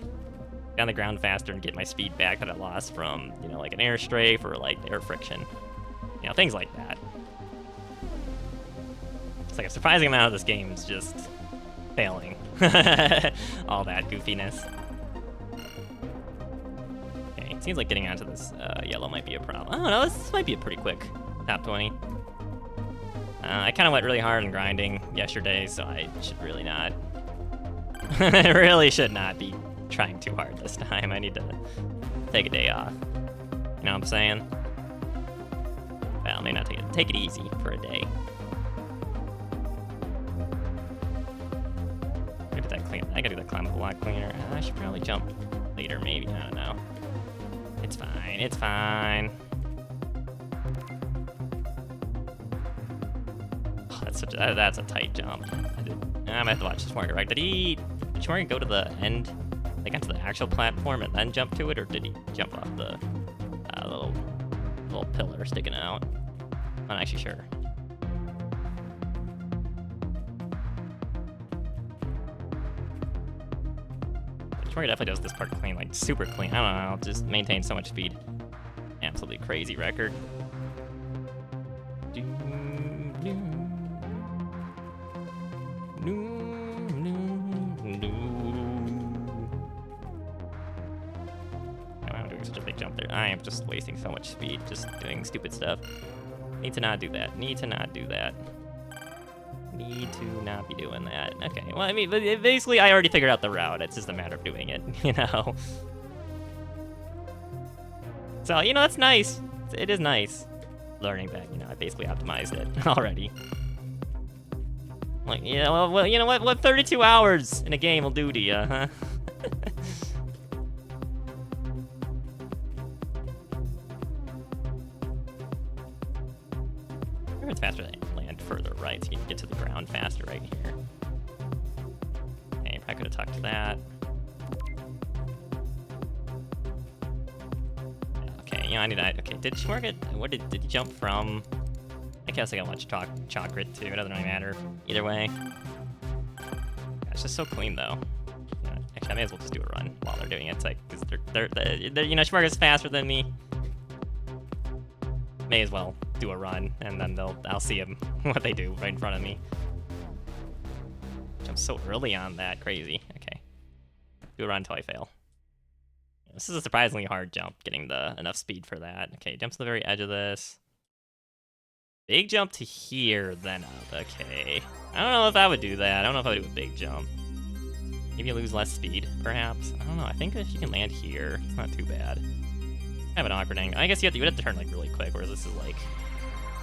A: get on the ground faster, and get my speed back that I lost from, you know, like an air strafe or, like, air friction. You know, things like that. It's like a surprising amount of this game is just failing. All that goofiness. Okay, seems like getting onto this yellow might be a problem. I don't know, this might be a pretty quick top 20. I kind of went really hard on grinding yesterday, so I should really not. I really should not be trying too hard this time. I need to take a day off. You know what I'm saying? Well, maybe not take it easy for a day. I gotta do that climb a lot cleaner. I should probably jump later, maybe. I don't know. It's fine. It's fine. Oh, that's a tight jump. I'm gonna have to watch Smorg, right? Did Smorg go to the end, like onto the actual platform, and then jump to it, or did he jump off the little pillar sticking out? I'm not actually sure. Smorg definitely does this part clean, like super clean. I don't know, just maintain so much speed. Absolutely crazy record. I'm doing such a big jump there. I am just wasting so much speed, just doing stupid stuff. Need to not do that. Need to not do that. Need to not be doing that. Okay, well, I mean, basically, I already figured out the route. It's just a matter of doing it, you know? So, you know, that's nice. It is nice learning that, you know, I basically optimized it already. Like, you know, well, you know what 32 hours in a game will do to you, huh? It's faster than land further right, so you can get to the ground faster right here. Okay, probably could have talked to that. Okay, you know, I need to. Okay, did Smorg get? What did he jump from? I guess I got much chalk grit too. It doesn't really matter either way. Gosh, just so clean though. Yeah, actually, I may as well just do a run while they're doing it. It's like, because they're you know, Smorg is faster than me. May as well do a run, and then I'll see them what they do right in front of me. I'm so early on that, crazy. Okay, do a run until I fail. This is a surprisingly hard jump, getting enough speed for that. Okay, jump to the very edge of this. Big jump to here, then up. Okay, I don't know if I would do that. I don't know if I would do a big jump. Maybe you lose less speed, perhaps. I don't know. I think if you can land here, it's not too bad. Kind of an awkward angle. I guess you would have to turn like really quick, whereas this is like,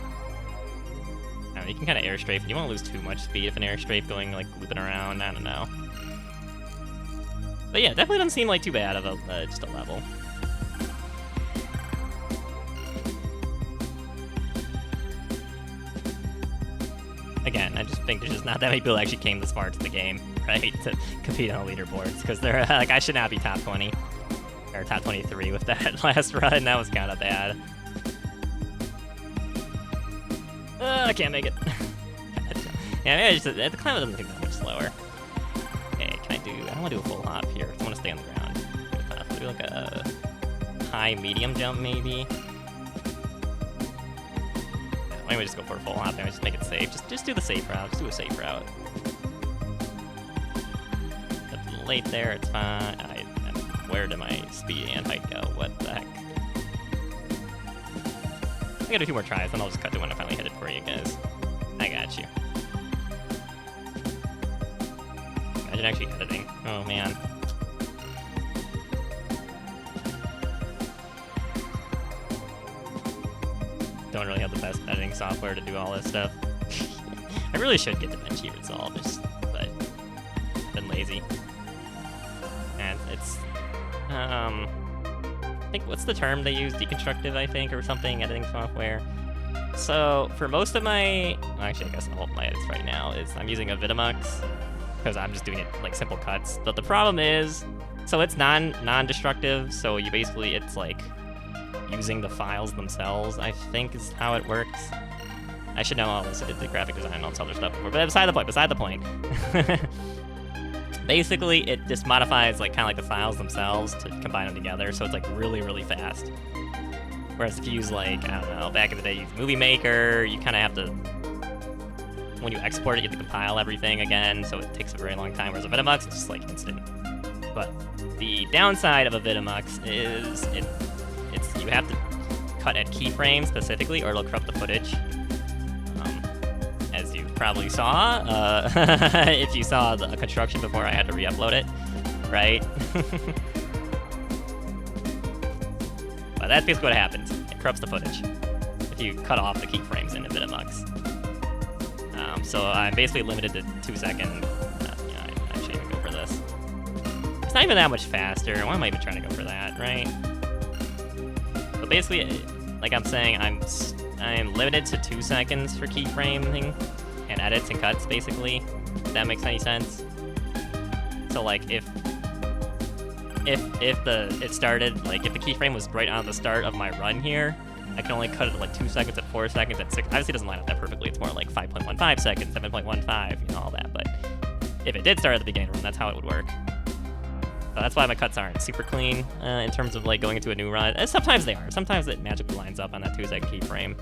A: I don't know, you can kind of air strafe. You won't lose too much speed if an air strafe going like looping around. I don't know. But yeah, definitely doesn't seem like too bad of a just a level. Again, I just think there's just not that many people that actually came this far to the game, right, to compete on the leaderboards, because they're like, I should not be top 20 or top 23 with that last run. That was kind of bad. I can't make it. Yeah, maybe the climb doesn't seem that much slower. Okay, can I don't want to do a full hop here. I want to stay on the ground. I'll do like a high medium jump maybe. Why don't we just go for a full hop there? Just make it safe. Just do the safe route. Just do a safe route. It's late there. It's fine. Where did my speed and height go? What the heck? I gotta do 2 more tries, then I'll just cut to when I finally hit it for you guys. I got you. Imagine actually editing. Oh man. Don't really have the best editing software to do all this stuff. I really should get DaVinci Resolve, but I've been lazy. And it's, I think, what's the term they use? Deconstructive, I think, or something, editing software. So for most of my, well, actually, I guess all of my edits right now is I'm using a Vitamux because I'm just doing it like simple cuts. But the problem is, so it's non-destructive. So you basically, it's like using the files themselves, I think is how it works. I should know all this. I did the graphic design and all this other stuff before, but beside the point. Basically, it just modifies like kind of like the files themselves to combine them together, so it's like really, really fast. Whereas if you use like, I don't know, back in the day, you use Movie Maker, you kind of have to, when you export it, you have to compile everything again, so it takes a very long time, whereas a Vitamux, it's just like instant. But the downside of a Vitamux is you have to cut at keyframes specifically, or it'll corrupt the footage. As you probably saw, if you saw the construction before, I had to re-upload it, right? But that's basically what happens. It corrupts the footage if you cut off the keyframes in a Vitamux. So I'm basically limited to 2 seconds. I shouldn't even go for this. It's not even that much faster. Why am I even trying to go for that, right? But basically, like I'm saying, I'm limited to 2 seconds for keyframing and edits and cuts, basically. If that makes any sense. So like if it started, like if the keyframe was right on the start of my run here, I can only cut it at like 2 seconds, at 4 seconds, at 6. Obviously it doesn't line up that perfectly. It's more like 5.15 seconds, 7.15, you know, all that. But if it did start at the beginning of the run, that's how it would work. So that's why my cuts aren't super clean in terms of like going into a new run. And sometimes they are. Sometimes it magically lines up on that 2 second keyframe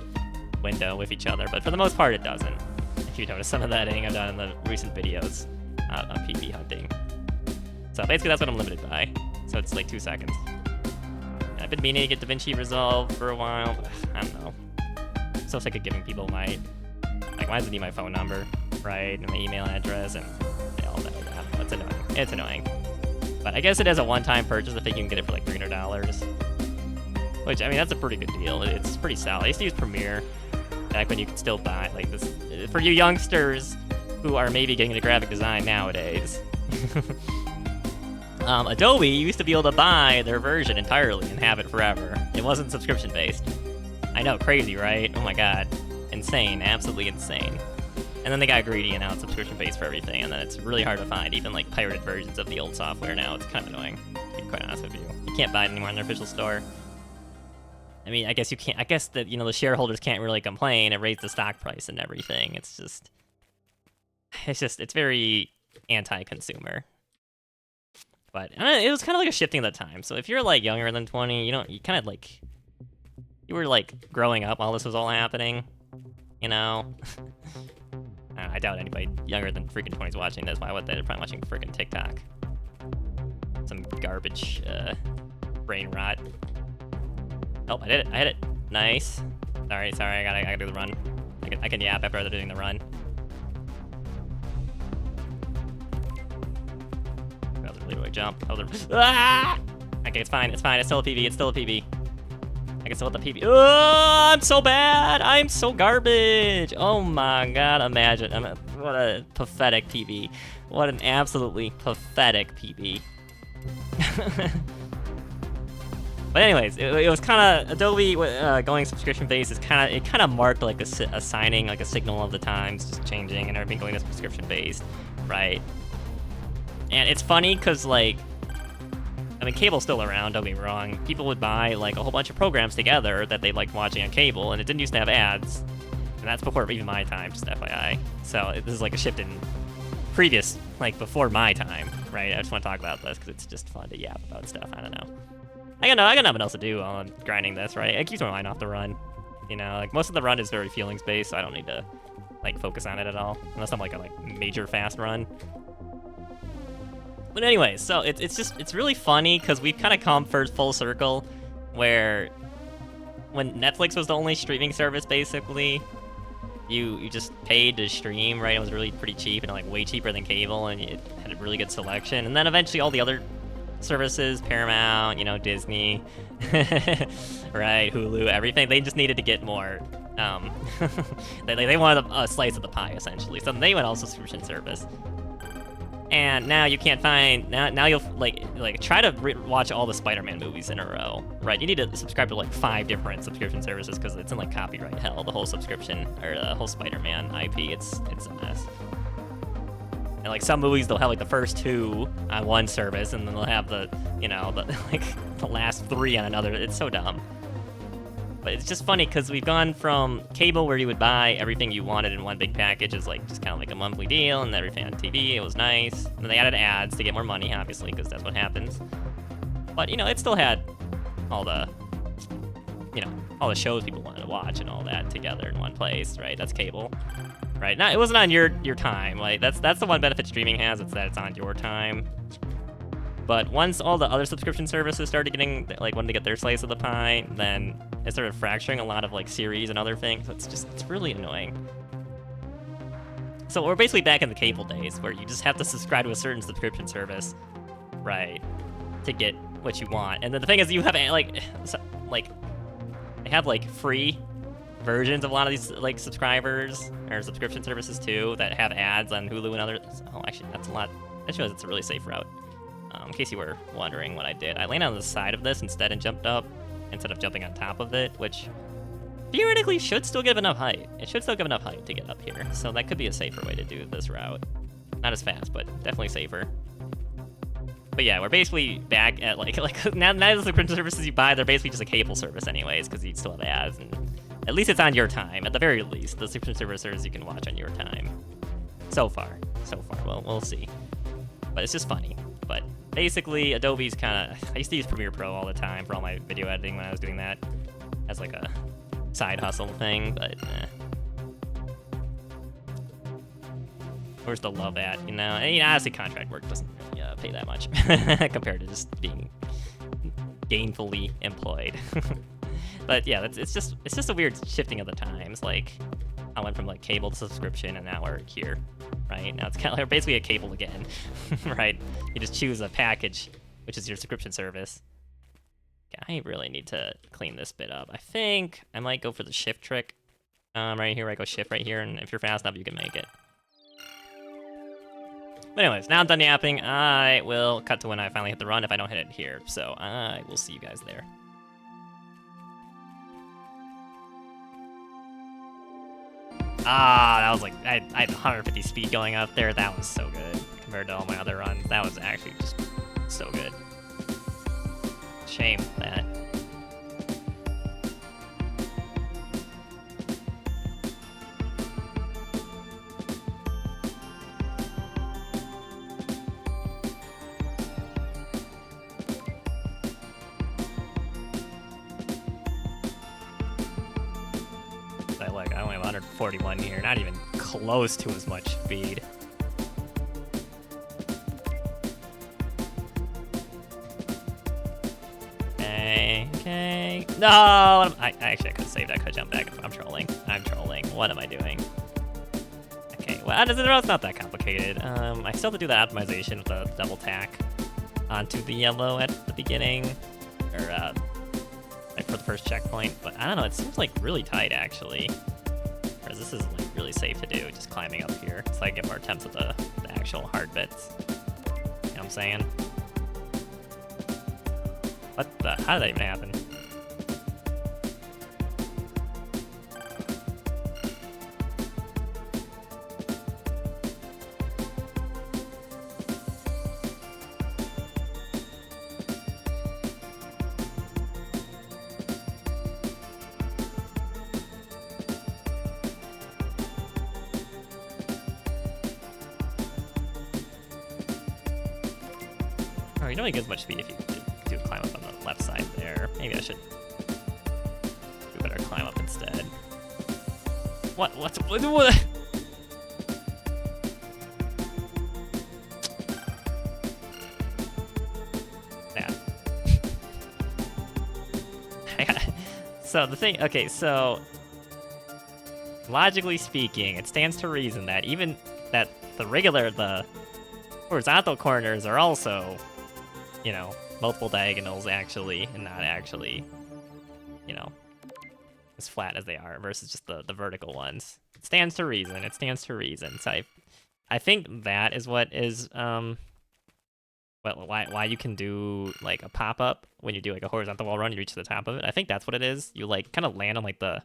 A: window with each other, but for the most part it doesn't. If you notice some of the editing I've done in the recent videos on PB hunting. So basically that's what I'm limited by. So it's like 2 seconds. And I've been meaning to get DaVinci Resolve for a while, but I don't know. I'm so sick of giving people my, like, why does it need my phone number, right? And my email address and all that. I don't know, it's annoying. It's annoying. But I guess it is a one-time purchase. I think you can get it for like $300. Which, I mean, that's a pretty good deal. It's pretty solid. I used to use Premiere back when you could still buy, like, this. For you youngsters who are maybe getting into graphic design nowadays. Adobe used to be able to buy their version entirely and have it forever. It wasn't subscription-based. I know, crazy, right? Oh my god. Insane. Absolutely insane. And then they got greedy and now it's subscription-based for everything, and then it's really hard to find even like pirated versions of the old software now. It's kind of annoying, to be quite honest with you. You can't buy it anymore in their official store. I mean, I guess you can't. I guess that, you know, the shareholders can't really complain. It raised the stock price and everything. It's very anti-consumer. But it was kind of like a shifting of the time. So if you're like younger than 20, you kind of like, you were like growing up while this was all happening, you know? I doubt anybody younger than freaking 20 is watching this. Why would they? They're probably watching freaking TikTok. Some garbage brain rot. Oh, I did it. Nice. Sorry, I gotta do the run. I can yap after they're doing the run. That was a really way jump. Ah! Okay, it's fine. It's still a PB. I can still hit the PB. Oh, I'm so bad. I'm so garbage. Oh my god, imagine. What a pathetic PB. What an absolutely pathetic PB. But anyways, it was kind of Adobe going subscription-based. It kind of marked like a signing, like a signal of the times just changing and everything going to subscription-based, right? And it's funny because like, I mean, cable's still around. Don't get me wrong. People would buy like a whole bunch of programs together that they liked watching on cable, and it didn't used to have ads, and that's before even my time, just FYI. So this is like a shift in previous, like before my time, right? I just want to talk about this because it's just fun to yap about stuff. I don't know. I got nothing else to do while I'm grinding this, right? It keeps my mind off the run. You know, like most of the run is very feelings-based, so I don't need to like focus on it at all, unless I'm like a major fast run. But anyways, so it's really funny because we've kind of come full circle, where when Netflix was the only streaming service, basically, you just paid to stream, right? It was really pretty cheap and like way cheaper than cable, and it had a really good selection. And then eventually all the other services, Paramount, you know, Disney, right, Hulu, everything, they just needed to get more. They wanted a slice of the pie, essentially. So they went all subscription service. And now you can't find, now you'll like try to watch all the Spider-Man movies in a row, right? You need to subscribe to like 5 different subscription services because it's in like copyright hell, the whole subscription, or the whole Spider-Man IP, it's a mess. And like some movies, they'll have like the first 2 on one service, and then they'll have the, you know, the last 3 on another. It's so dumb. But it's just funny because we've gone from cable, where you would buy everything you wanted in one big package, is like just kind of like a monthly deal, and everything on TV, it was nice. And then they added ads to get more money, obviously, because that's what happens. But you know, it still had all the, you know, all the shows people wanted to watch and all that together in one place, right? That's cable. Right, it wasn't on your time. Like that's the one benefit streaming has. It's that it's on your time. But once all the other subscription services started getting like wanting to get their slice of the pie, then it started fracturing a lot of like series and other things. So it's really annoying. So we're basically back in the cable days where you just have to subscribe to a certain subscription service, right, to get what you want. And then the thing is, you have they have like free versions of a lot of these like subscribers or subscription services too that have ads on Hulu and others. Oh, actually, that's a lot. That shows it's a really safe route. In case you were wondering what I did, I landed on the side of this instead and jumped up instead of jumping on top of it, which theoretically should still give enough height. It should still give enough height to get up here, so that could be a safer way to do this route. Not as fast, but definitely safer. But yeah, we're basically back at like now the subscription services you buy, they're basically just a cable service anyways, because you still have ads, and at least it's on your time. At the very least, the subscription services you can watch on your time. So far. Well, we'll see. But it's just funny. But basically, Adobe's kind of, I used to use Premiere Pro all the time for all my video editing when I was doing that as like a side hustle thing, but I still love that, you know. And honestly, contract work doesn't really pay that much compared to just being gainfully employed. But yeah, it's just a weird shifting of the times. Like, I went from like cable to subscription, and now we're here, right? Now it's kind of like basically a cable again, right? You just choose a package, which is your subscription service. Okay, I really need to clean this bit up. I think I might go for the shift trick right here, where I go shift right here, and if you're fast enough, you can make it. But anyways, now I'm done yapping. I will cut to when I finally hit the run if I don't hit it here. So I will see you guys there. Ah, that was like, I had 150 speed going up there. That was so good compared to all my other runs. That was actually just so good. Shame that. quick. I only have 141 here, not even close to as much speed. Okay. No! I actually, I could have saved. I could jump back. I'm trolling. I'm trolling. What am I doing? Okay, well, it's not that complicated. I still have to do the optimization with the double tack onto the yellow at the beginning, or like for the first checkpoint. But I don't know. It seems like really tight actually. Whereas this is like really safe to do, just climbing up here. So I get more attempts at the actual hard bits. You know what I'm saying? What the? How did that even happen? Oh, you don't get as much speed if you do climb up on the left side there. Maybe I should do better climb up instead. What? Yeah. So the thing, okay, so logically speaking, it stands to reason that even that the horizontal corners are also, you know, multiple diagonals actually, and not actually, you know, as flat as they are versus just the vertical ones. It stands to reason. It stands to reason. So I think that is what is why you can do like a pop-up when you do like a horizontal wall run. You reach to the top of it. I think that's what it is. You like kind of land on like the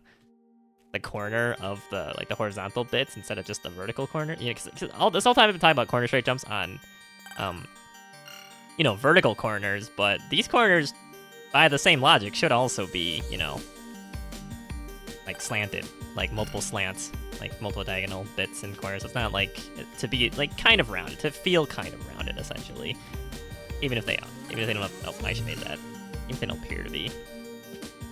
A: corner of the horizontal bits instead of just the vertical corner. You know, because this whole time I've been talking about corner straight jumps on you know, vertical corners, but these corners, by the same logic, should also be, you know, like slanted, like multiple slants, like multiple diagonal bits and corners. It's not like to be like kind of rounded, to feel kind of rounded, essentially. Even if they don't have, oh, I should make that. Even if they don't appear to be.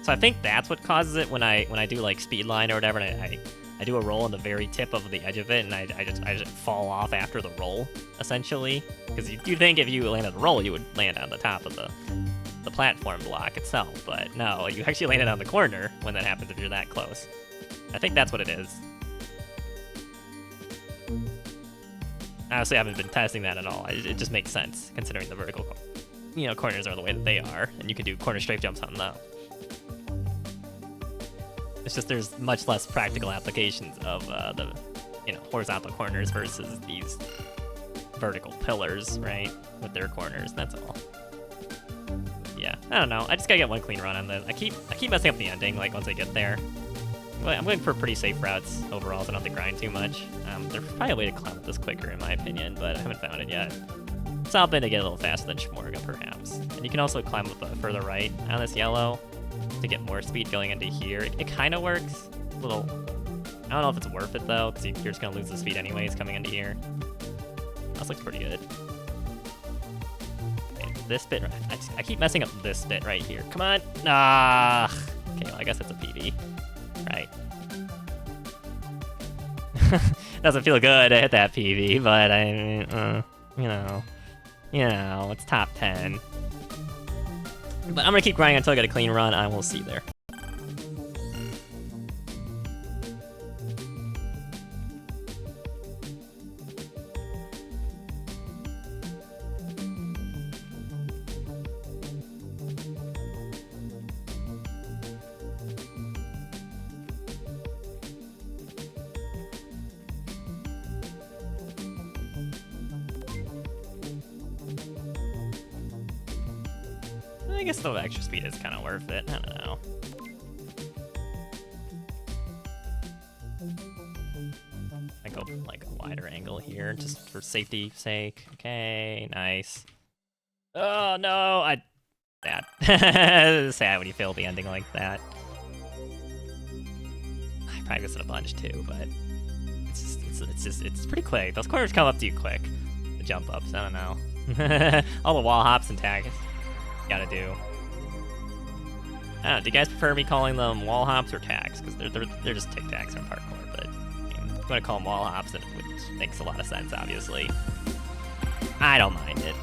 A: So I think that's what causes it when I do like speed line or whatever, and I do a roll on the very tip of the edge of it, and I just fall off after the roll, essentially. Because you think if you landed a roll, you would land on the top of the platform block itself, but no, you actually landed on the corner when that happens if you're that close. I think that's what it is. Honestly, I haven't been testing that at all. It just makes sense, considering the vertical, you know, corners are the way that they are, and you can do corner strafe jumps on them. It's just there's much less practical applications of the, you know, horizontal corners versus these vertical pillars, right? With their corners, that's all. Yeah, I don't know. I just gotta get one clean run on this. I keep messing up the ending, like, once I get there. I'm going for pretty safe routes overall, so I don't have to grind too much. There's probably a way to climb up this quicker, in my opinion, but I haven't found it yet. Something to get a little faster than Smorg, perhaps. And you can also climb up further right on this yellow to get more speed going into here. It kind of works. A little. I don't know if it's worth it though, because you're just gonna lose the speed anyways coming into here. This looks pretty good. Okay, this bit, I keep messing up this bit right here. Come on. Ah. Okay, well, I guess it's a PB. Right. Doesn't feel good to hit that PB, but I mean, you know, it's top 10. But I'm gonna keep grinding until I get a clean run, and we'll see there. I guess the extra speed is kind of worth it. I don't know. I go for like a wider angle here, just for safety's sake. Okay, nice. Oh no, sad. Sad when you fail the ending like that. I practiced it a bunch too, but it's pretty quick. Those corners come up to you quick. The jump ups, I don't know. All the wall hops and tags. Gotta do. I don't know, do you guys prefer me calling them wall hops or tags? Because they're just tic tacs in parkour, but I mean, if you want to call them wall hops, which makes a lot of sense, obviously. I don't mind it.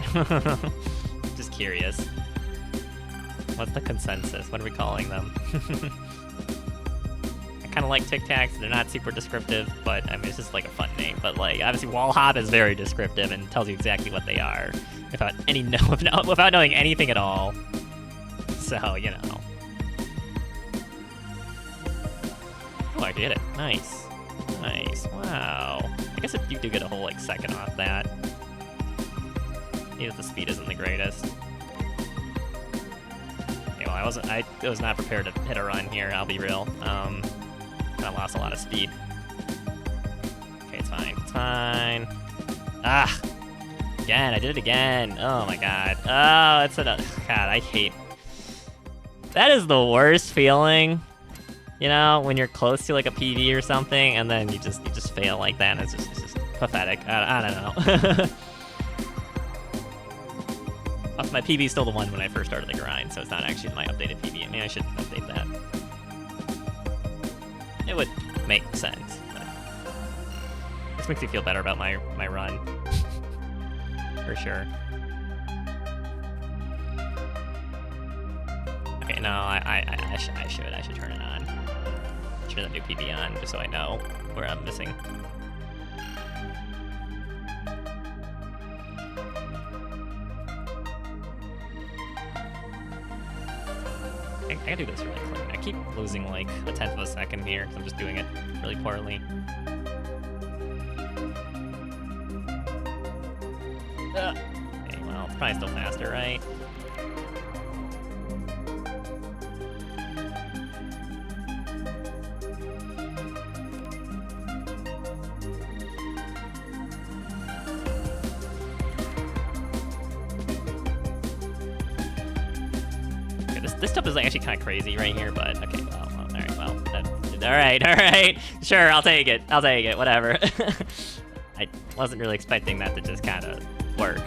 A: Just curious. What's the consensus? What are we calling them? I kind of like tic tacs. They're not super descriptive, but I mean, it's just like a fun name. But like, obviously, wall hop is very descriptive and tells you exactly what they are without without knowing anything at all. So, you know. Oh, I did it. Nice. Nice. Wow. I guess you do get a whole, like, second off that. Even if the speed isn't the greatest. Okay, well, I was not prepared to hit a run here, I'll be real. I lost a lot of speed. Okay, it's fine. It's fine. Ah! Again, I did it again. Oh, my God. Oh, it's another... God, I hate... That is the worst feeling. You know, when you're close to like a PB or something, and then you just fail like that, and it's just pathetic. I don't know. My PB is still the one when I first started the grind, so it's not actually my updated PB. I mean, I should update that. It would make sense. But this makes me feel better about my run, for sure. Okay, no, I should turn it on. Turn the new PB on, just so I know where I'm missing. I gotta do this really clean. I keep losing like a tenth of a second here, because I'm just doing it really poorly. Okay, well, it's probably still faster, right? This stuff is actually kind of crazy right here, but okay, well, all right, sure, I'll take it, whatever. I wasn't really expecting that to just kind of work.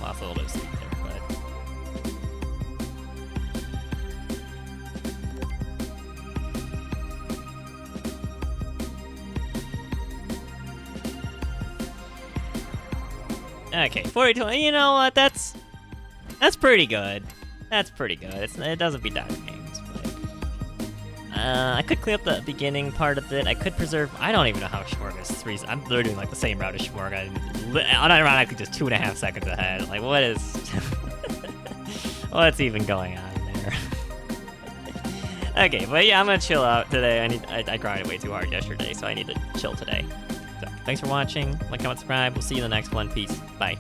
A: Lost a little bit of speed there, but... Okay, 42, you know what, that's pretty good. That's pretty good. It doesn't beat Diamond Games, but... I could clean up the beginning part of it. I could preserve... I don't even know how Smorg is 3... I'm literally doing like the same route as Smorg. Unironically just 2.5 seconds ahead. Like, what is... What's even going on there? Okay, but yeah, I'm gonna chill out today. I grinded way too hard yesterday, so I need to chill today. So, thanks for watching. Like, comment, subscribe. We'll see you in the next one. Peace. Bye.